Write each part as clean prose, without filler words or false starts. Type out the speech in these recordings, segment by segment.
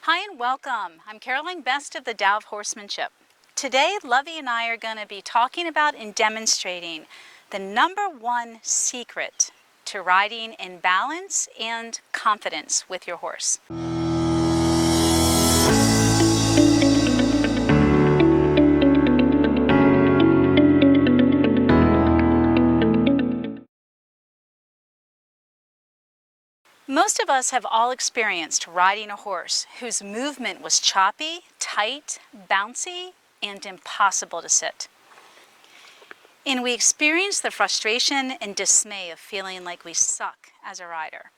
Hi and welcome. I'm Caroline Best of the Tao of Horsemanship. Today, Lovey and I are going to be talking about and demonstrating the #1 secret to riding in balance and confidence with your horse. Most of us have all experienced riding a horse whose movement was choppy, tight, bouncy, and impossible to sit. And we experience the frustration and dismay of feeling like we suck as a rider.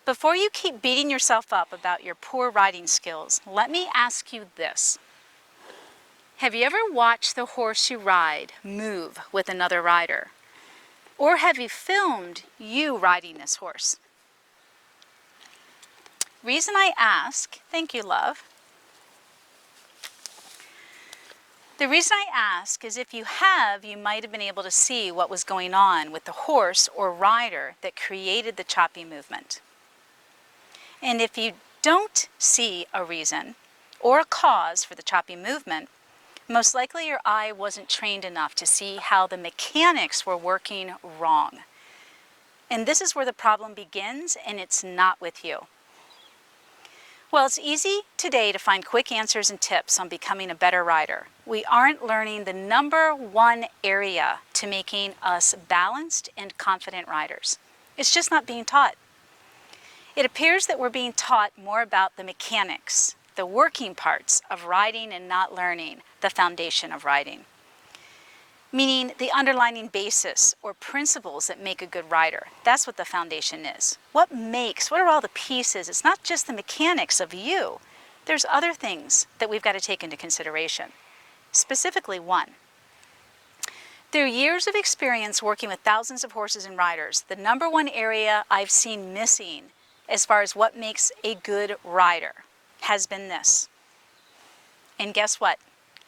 Before you keep beating yourself up about your poor riding skills, let me ask you this. Have you ever watched the horse you ride move with another rider? Or have you filmed you riding this horse? Reason I ask, thank you, love. The reason I ask is if you have, you might have been able to see what was going on with the horse or rider that created the choppy movement. And if you don't see a reason or a cause for the choppy movement, most likely your eye wasn't trained enough to see how the mechanics were working wrong. And this is where the problem begins, and it's not with you. Well, it's easy today to find quick answers and tips on becoming a better rider. We aren't learning the #1 area to making us balanced and confident riders. It's just not being taught. It appears that we're being taught more about the mechanics, the working parts of riding, and not learning the foundation of riding. Meaning the underlying basis or principles that make a good rider. That's what the foundation is. What are all the pieces? It's not just the mechanics of you. There's other things that we've got to take into consideration. Specifically, one. Through years of experience working with thousands of horses and riders, the #1 area I've seen missing as far as what makes a good rider has been this. And guess what?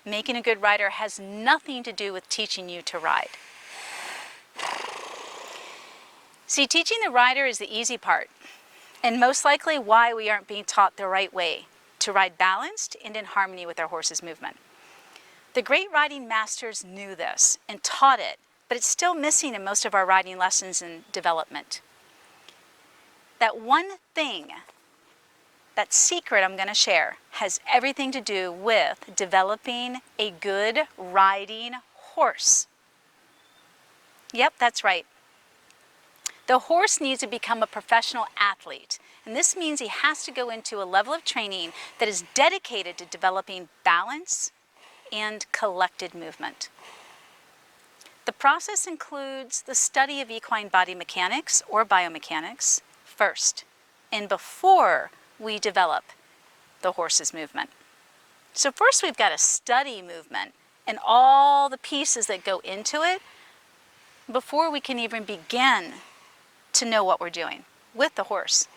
Making a good rider has nothing to do with teaching you to ride. See, teaching the rider is the easy part, and most likely why we aren't being taught the right way to ride balanced and in harmony with our horse's movement. The great riding masters knew this and taught it, but it's still missing in most of our riding lessons and development. That one thing, that secret I'm going to share, has everything to do with developing a good riding horse. Yep, that's right. The horse needs to become a professional athlete, and this means he has to go into a level of training that is dedicated to developing balance and collected movement. The process includes the study of equine body mechanics or biomechanics first, and before we develop the horse's movement. So first we've got to study movement and all the pieces that go into it before we can even begin to know what we're doing with the horse.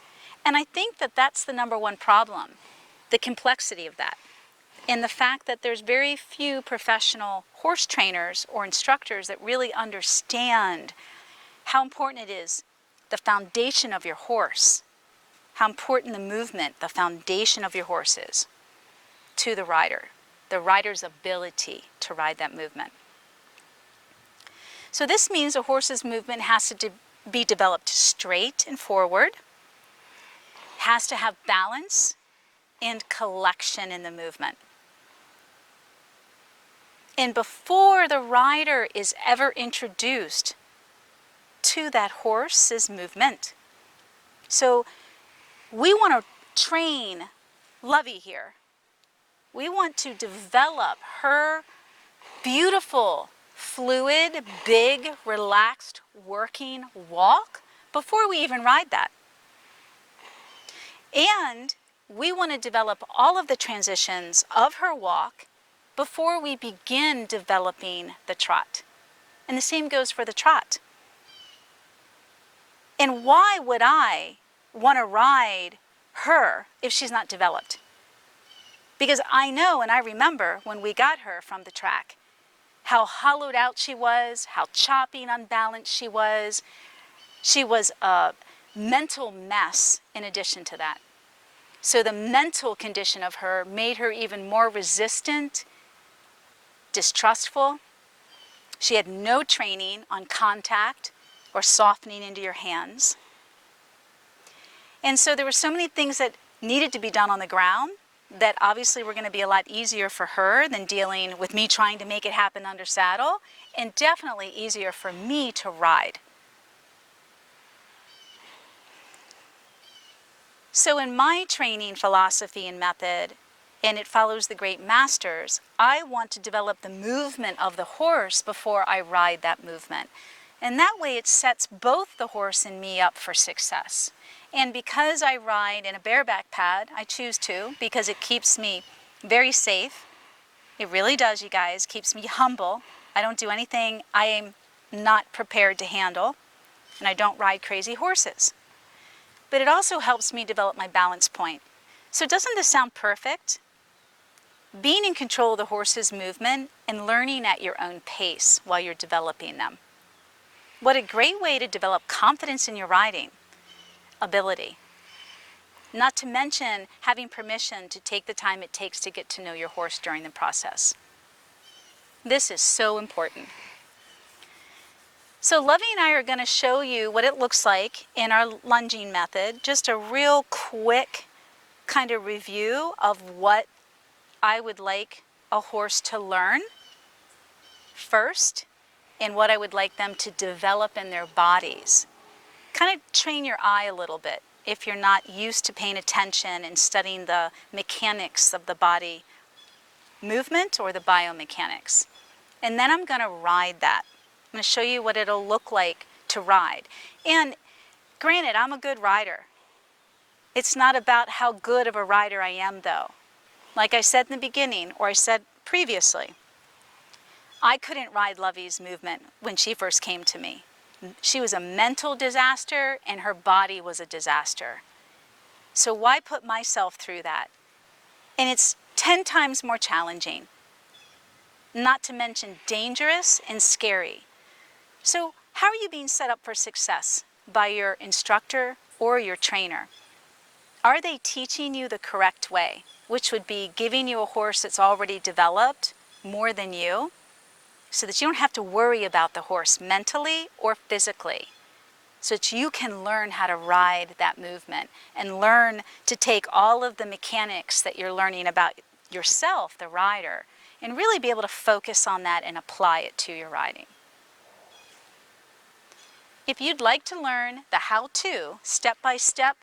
And I think that that's the #1 problem, the complexity of that. And the fact that there's very few professional horse trainers or instructors that really understand how important it is, the foundation of your horse, how important the movement, the foundation of your horse is to the rider's ability to ride that movement. So this means a horse's movement has to be developed straight and forward, has to have balance and collection in the movement. And before the rider is ever introduced to that horse's movement. So we want to train Lovey here. We want to develop her beautiful, fluid, big, relaxed, working walk before we even ride that. And we want to develop all of the transitions of her walk before we begin developing the trot. And the same goes for the trot. And why would I want to ride her if she's not developed? Because I know and I remember when we got her from the track, how hollowed out she was, how choppy and unbalanced she was. She was a mental mess in addition to that. So the mental condition of her made her even more resistant, distrustful. She had no training on contact or softening into your hands. And so there were so many things that needed to be done on the ground that obviously were going to be a lot easier for her than dealing with me trying to make it happen under saddle, and definitely easier for me to ride. So in my training philosophy and method, and it follows the great masters, I want to develop the movement of the horse before I ride that movement. And that way it sets both the horse and me up for success. And because I ride in a bareback pad, I choose to, because it keeps me very safe. It really does, you guys. Keeps me humble. I don't do anything I am not prepared to handle. And I don't ride crazy horses. But it also helps me develop my balance point. So doesn't this sound perfect? Being in control of the horse's movement and learning at your own pace while you're developing them. What a great way to develop confidence in your riding ability. Not to mention having permission to take the time it takes to get to know your horse during the process. This is so important. So Lovey and I are going to show you what it looks like in our lunging method. Just a real quick kind of review of what I would like a horse to learn first and what I would like them to develop in their bodies. Kind of train your eye a little bit if you're not used to paying attention and studying the mechanics of the body movement or the biomechanics. And then I'm going to ride that. I'm going to show you what it'll look like to ride. And granted, I'm a good rider. It's not about how good of a rider I am, though. Like I said in the beginning, or I said previously, I couldn't ride Lovey's movement when she first came to me. She was a mental disaster and her body was a disaster. So why put myself through that? And it's 10 times more challenging, not to mention dangerous and scary. So how are you being set up for success by your instructor or your trainer? Are they teaching you the correct way, which would be giving you a horse that's already developed more than you, so that you don't have to worry about the horse mentally or physically, so that you can learn how to ride that movement and learn to take all of the mechanics that you're learning about yourself, the rider, and really be able to focus on that and apply it to your riding. If you'd like to learn the how-to, step-by-step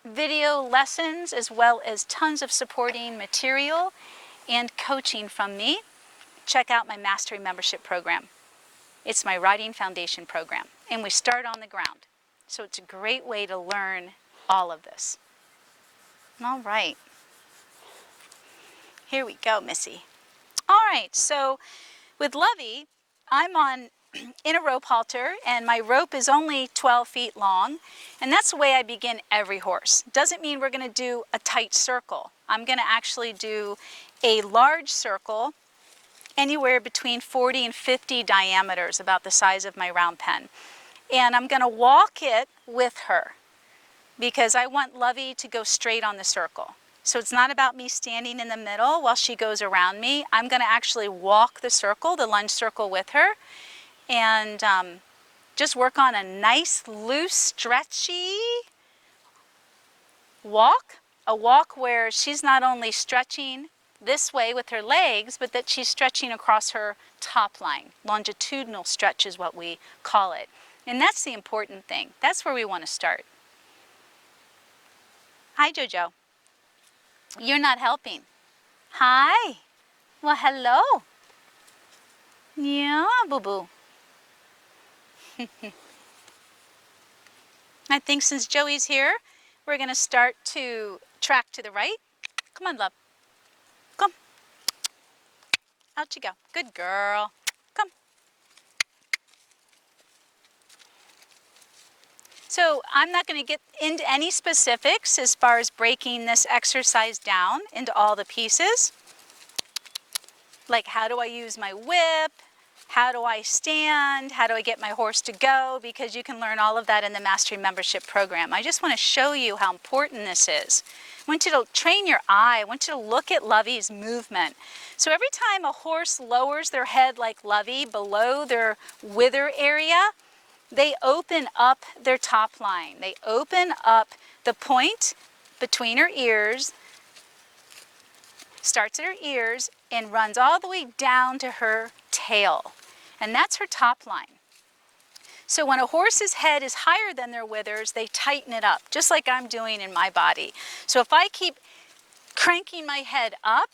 video lessons, as well as tons of supporting material and coaching from me, check out my Mastery Membership Program. It's my Riding Foundation program, and we start on the ground. So it's a great way to learn all of this. All right. Here we go, Missy. All right, so with Lovey, I'm in a rope halter, and my rope is only 12 feet long, and that's the way I begin every horse. Doesn't mean we're going to do a tight circle. I'm going to actually do a large circle, anywhere between 40 and 50 diameters, about the size of my round pen. And I'm going to walk it with her because I want Lovey to go straight on the circle. So it's not about me standing in the middle while she goes around me. I'm going to actually walk the circle, the lunge circle, with her, and just work on a nice, loose, stretchy walk. A walk where she's not only stretching this way with her legs, but that she's stretching across her top line. Longitudinal stretch is what we call it. And that's the important thing. That's where we want to start. Hi, Jojo. You're not helping. Hi. Well, hello. Yeah, boo-boo. I think since Joey's here, we're going to start to track to the right. Come on, love. Come. Out you go. Good girl. Come. So I'm not going to get into any specifics as far as breaking this exercise down into all the pieces. Like, how do I use my whip? How do I stand? How do I get my horse to go? Because you can learn all of that in the Mastery Membership Program. I just want to show you how important this is. I want you to train your eye. I want you to look at Lovey's movement. So every time a horse lowers their head like Lovey below their wither area, they open up their top line. They open up the point between her ears, starts at her ears, and runs all the way down to her tail. And that's her top line. So when a horse's head is higher than their withers, they tighten it up, just like I'm doing in my body. So if I keep cranking my head up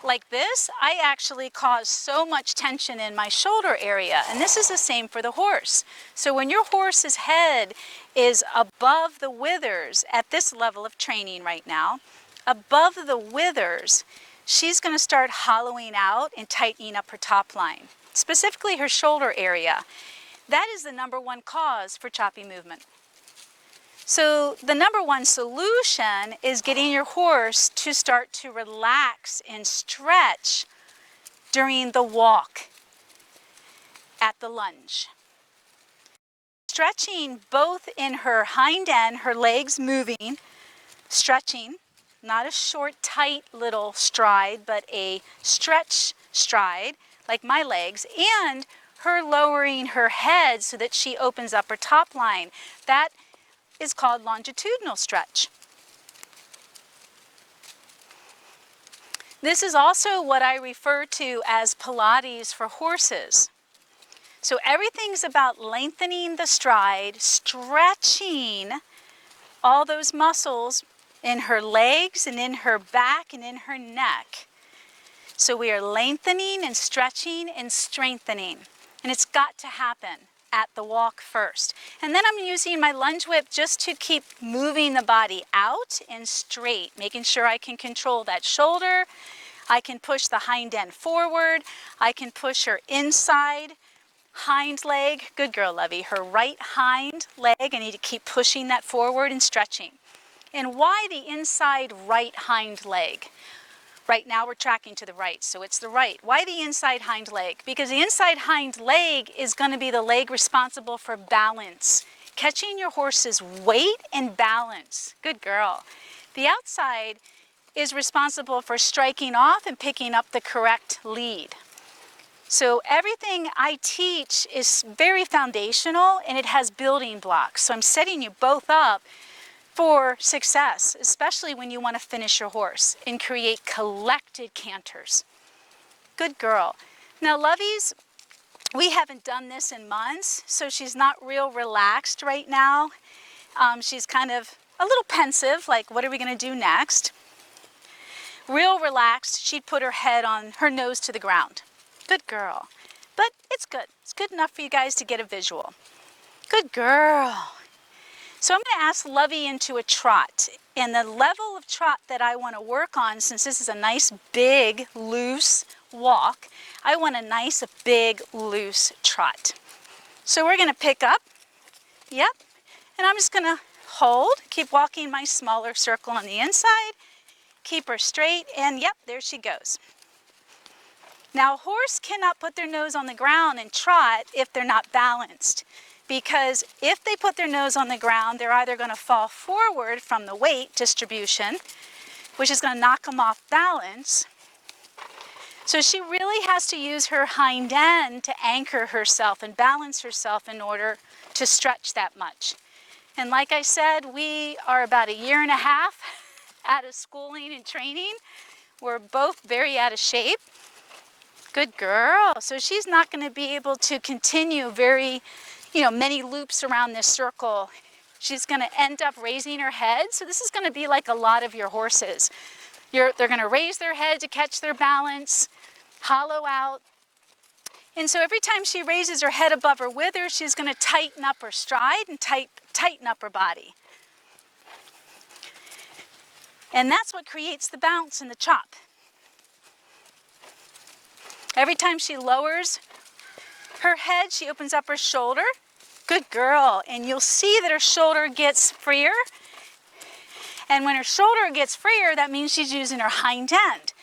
like this, I actually cause so much tension in my shoulder area. And this is the same for the horse. So when your horse's head is above the withers at this level of training right now, above the withers, she's going to start hollowing out and tightening up her top line, specifically her shoulder area. That is the number one cause for choppy movement. So the number one solution is getting your horse to start to relax and stretch during the walk at the lunge. Stretching both in her hind end, her legs moving, stretching, not a short, tight little stride, but a stretch stride, like my legs, and her lowering her head so that she opens up her top line. That is called longitudinal stretch. This is also what I refer to as Pilates for horses. So everything's about lengthening the stride, stretching all those muscles in her legs and in her back and in her neck. So we are lengthening and stretching and strengthening. And it's got to happen at the walk first. And then I'm using my lunge whip just to keep moving the body out and straight, making sure I can control that shoulder. I can push the hind end forward. I can push her inside hind leg. Good girl, Lovey. Her right hind leg, I need to keep pushing that forward and stretching. And why the inside right hind leg? Right now we're tracking to the right, so it's the right. Why the inside hind leg? Because the inside hind leg is going to be the leg responsible for balance, catching your horse's weight and balance. Good girl. The outside is responsible for striking off and picking up the correct lead. So everything I teach is very foundational and it has building blocks. So I'm setting you both up for success, especially when you want to finish your horse and create collected canters. Good girl. Now Lovey's, we haven't done this in months, so she's not real relaxed right now. She's kind of a little pensive, like what are we going to do next? Real relaxed, she'd put her head on her nose to the ground. Good girl. But it's good. It's good enough for you guys to get a visual. Good girl. So I'm going to ask Lovey into a trot. And the level of trot that I want to work on, since this is a nice, big, loose walk, I want a nice, big, loose trot. So we're going to pick up. Yep. And I'm just going to hold, keep walking my smaller circle on the inside, keep her straight, and yep, there she goes. Now a horse cannot put their nose on the ground and trot if they're not balanced. Because if they put their nose on the ground, they're either going to fall forward from the weight distribution, which is going to knock them off balance. So she really has to use her hind end to anchor herself and balance herself in order to stretch that much. And like I said, we are about 1.5 years out of schooling and training. We're both very out of shape. Good girl. So she's not going to be able to continue many loops around this circle. She's going to end up raising her head. So this is going to be like a lot of your horses. They're going to raise their head to catch their balance, hollow out. And so every time she raises her head above her wither, she's going to tighten up her stride and tighten up her body. And that's what creates the bounce and the chop. Every time she lowers her head, she opens up her shoulder. Good girl. And you'll see that her shoulder gets freer. And when her shoulder gets freer, that means she's using her hind end.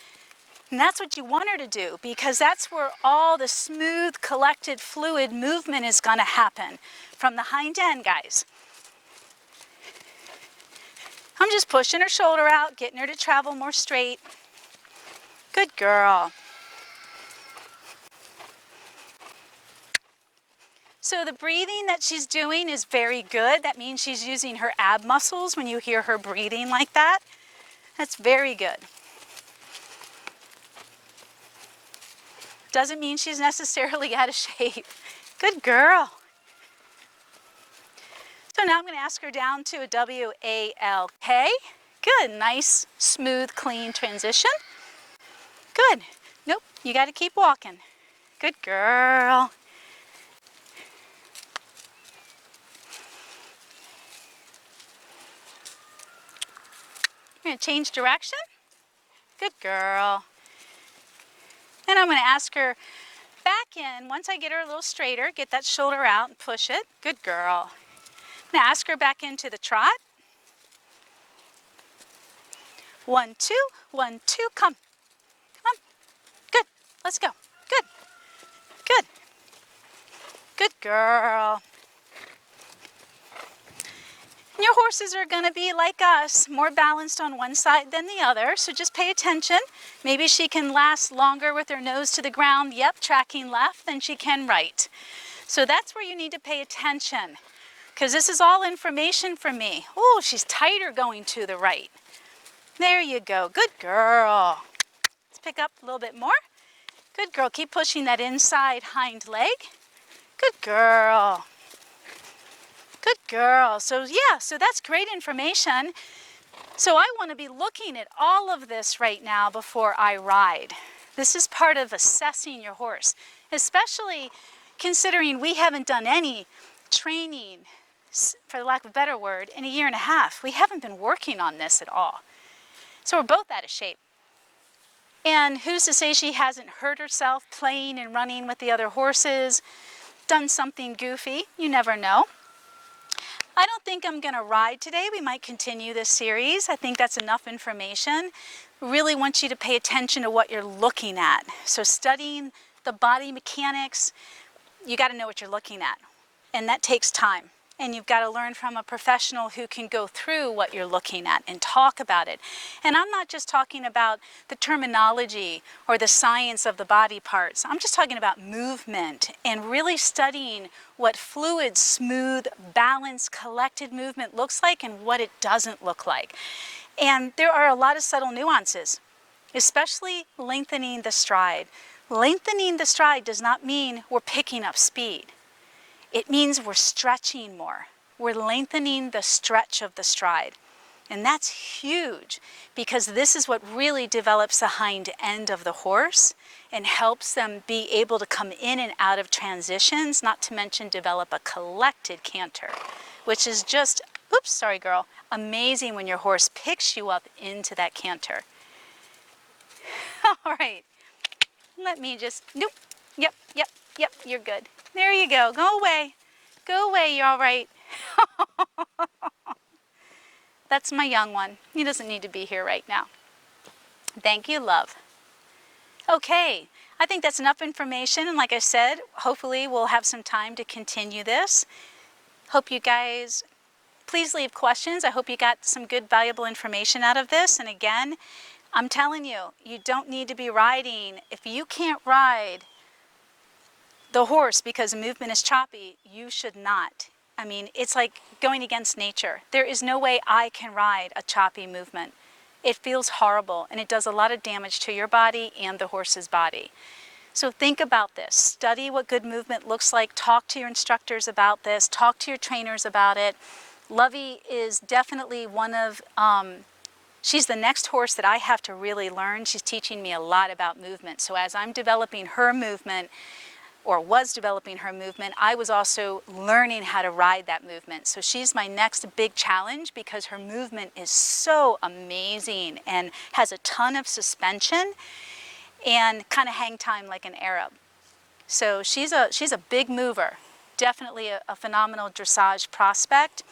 And that's what you want her to do, because that's where all the smooth, collected fluid movement is going to happen, from the hind end, guys. I'm just pushing her shoulder out, getting her to travel more straight. Good girl. So the breathing that she's doing is very good. That means she's using her ab muscles when you hear her breathing like that. That's very good. Doesn't mean she's necessarily out of shape. Good girl. So now I'm going to ask her down to a W-A-L-K. Good, nice, smooth, clean transition. Good. Nope, you got to keep walking. Good girl. You're going to change direction. Good girl. And I'm going to ask her back in. Once I get her a little straighter, get that shoulder out and push it. Good girl. Now ask her back into the trot. 1, 2, 1, 2, come. Come on. Good. Let's go. Good. Good. Good girl. And your horses are going to be like us, more balanced on one side than the other, so just pay attention. Maybe she can last longer with her nose to the ground, yep, tracking left, than she can right. So that's where you need to pay attention, because this is all information for me. Oh, she's tighter going to the right. There you go. Good girl. Let's pick up a little bit more. Good girl. Keep pushing that inside hind leg. Good girl. Good girl. So yeah, so that's great information. So I want to be looking at all of this right now before I ride. This is part of assessing your horse, especially considering we haven't done any training, for the lack of a better word, in a year and a half. We haven't been working on this at all. So we're both out of shape. And who's to say she hasn't hurt herself playing and running with the other horses, done something goofy? You never know. I don't think I'm going to ride today. We might continue this series. I think that's enough information. Really want you to pay attention to what you're looking at. So studying the body mechanics, you got to know what you're looking at. And that takes time. And you've got to learn from a professional who can go through what you're looking at and talk about it. And I'm not just talking about the terminology or the science of the body parts. I'm just talking about movement and really studying what fluid, smooth, balanced, collected movement looks like and what it doesn't look like. And there are a lot of subtle nuances, especially lengthening the stride. Lengthening the stride does not mean we're picking up speed. It means we're stretching more. We're lengthening the stretch of the stride. And that's huge because this is what really develops the hind end of the horse and helps them be able to come in and out of transitions, not to mention develop a collected canter, which is just, oops, sorry girl, amazing when your horse picks you up into that canter. All right, let me just, nope, yep, you're good. There you go. Go away. Go away. You're all right. That's my young one. He doesn't need to be here right now. Thank you, love. Okay. I think that's enough information. And like I said, hopefully we'll have some time to continue this. Hope you guys, please leave questions. I hope you got some good, valuable information out of this. And again, I'm telling you, you don't need to be riding. If you can't ride the horse because the movement is choppy, you should not. I mean, it's like going against nature. There is no way I can ride a choppy movement. It feels horrible and it does a lot of damage to your body and the horse's body. So think about this. Study what good movement looks like. Talk to your instructors about this. Talk to your trainers about it. Lovey is definitely one of, she's the next horse that I have to really learn. She's teaching me a lot about movement. So as I'm developing her movement, or was developing her movement, I was also learning how to ride that movement. So she's my next big challenge because her movement is so amazing and has a ton of suspension and kind of hang time like an Arab. So she's a big mover, definitely a phenomenal dressage prospect.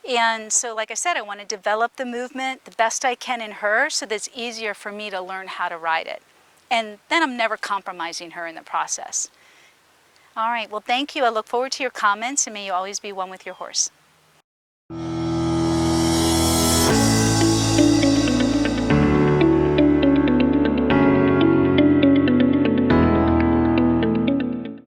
And so like I said, I want to develop the movement the best I can in her so that it's easier for me to learn how to ride it. And then I'm never compromising her in the process. All right, well, thank you. I look forward to your comments, and may you always be one with your horse.